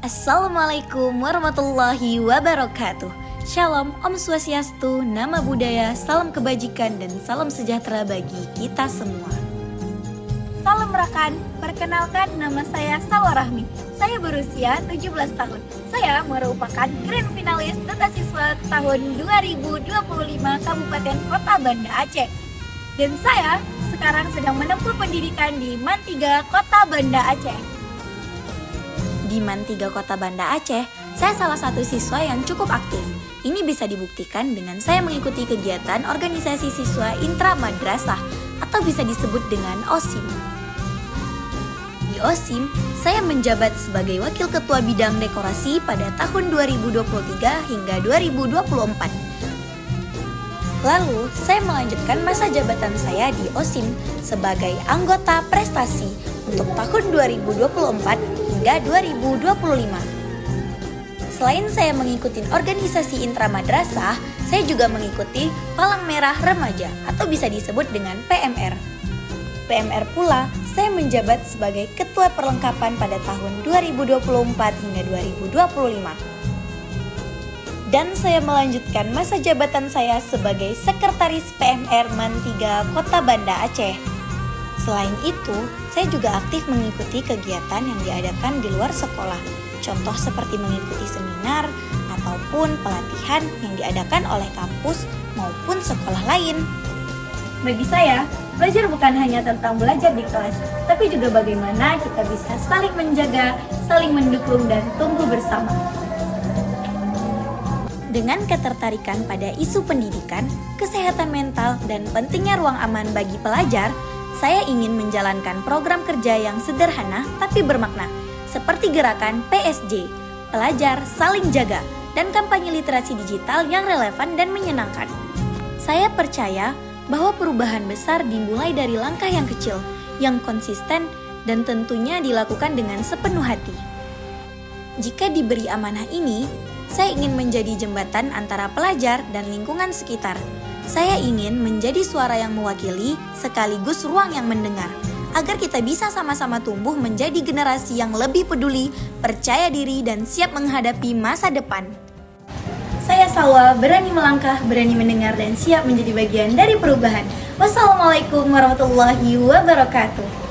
Assalamualaikum warahmatullahi wabarakatuh. Shalom, Om Swastiastu, Nama Budaya, salam kebajikan dan salam sejahtera bagi kita semua. Salam rekan, perkenalkan nama saya Salwa Rahmi. Saya berusia 17 tahun. Saya merupakan Grand Finalis Duta Siswa tahun 2025 Kabupaten Kota Banda Aceh. Dan saya sekarang sedang menempuh pendidikan di MAN 3 Kota Banda Aceh. Di MAN 3 Kota Banda Aceh, saya salah satu siswa yang cukup aktif. Ini bisa dibuktikan dengan saya mengikuti kegiatan organisasi siswa intra madrasah atau bisa disebut dengan OSIM. Di OSIM, saya menjabat sebagai Wakil Ketua Bidang Dekorasi pada tahun 2023 hingga 2024. Lalu, saya melanjutkan masa jabatan saya di OSIM sebagai anggota prestasi untuk tahun 2024 hingga 2025. Selain saya mengikuti organisasi intramadrasah, saya juga mengikuti Palang Merah Remaja atau bisa disebut dengan PMR. PMR pula, saya menjabat sebagai Ketua Perlengkapan pada tahun 2024 hingga 2025. Dan saya melanjutkan masa jabatan saya sebagai Sekretaris PMR MAN 3 Kota Banda Aceh. Selain itu, saya juga aktif mengikuti kegiatan yang diadakan di luar sekolah. Contoh seperti mengikuti seminar ataupun pelatihan yang diadakan oleh kampus maupun sekolah lain. Bagi saya, belajar bukan hanya tentang belajar di kelas, tapi juga bagaimana kita bisa saling menjaga, saling mendukung, dan tumbuh bersama. Dengan ketertarikan pada isu pendidikan, kesehatan mental, dan pentingnya ruang aman bagi pelajar, saya ingin menjalankan program kerja yang sederhana tapi bermakna, seperti gerakan PSG, Pelajar Saling Jaga, dan kampanye literasi digital yang relevan dan menyenangkan. Saya percaya bahwa perubahan besar dimulai dari langkah yang kecil, yang konsisten, dan tentunya dilakukan dengan sepenuh hati. Jika diberi amanah ini, saya ingin menjadi jembatan antara pelajar dan lingkungan sekitar. Saya ingin menjadi suara yang mewakili sekaligus ruang yang mendengar, agar kita bisa sama-sama tumbuh menjadi generasi yang lebih peduli, percaya diri, dan siap menghadapi masa depan. Saya Salwa, berani melangkah, berani mendengar, dan siap menjadi bagian dari perubahan. Wassalamualaikum warahmatullahi wabarakatuh.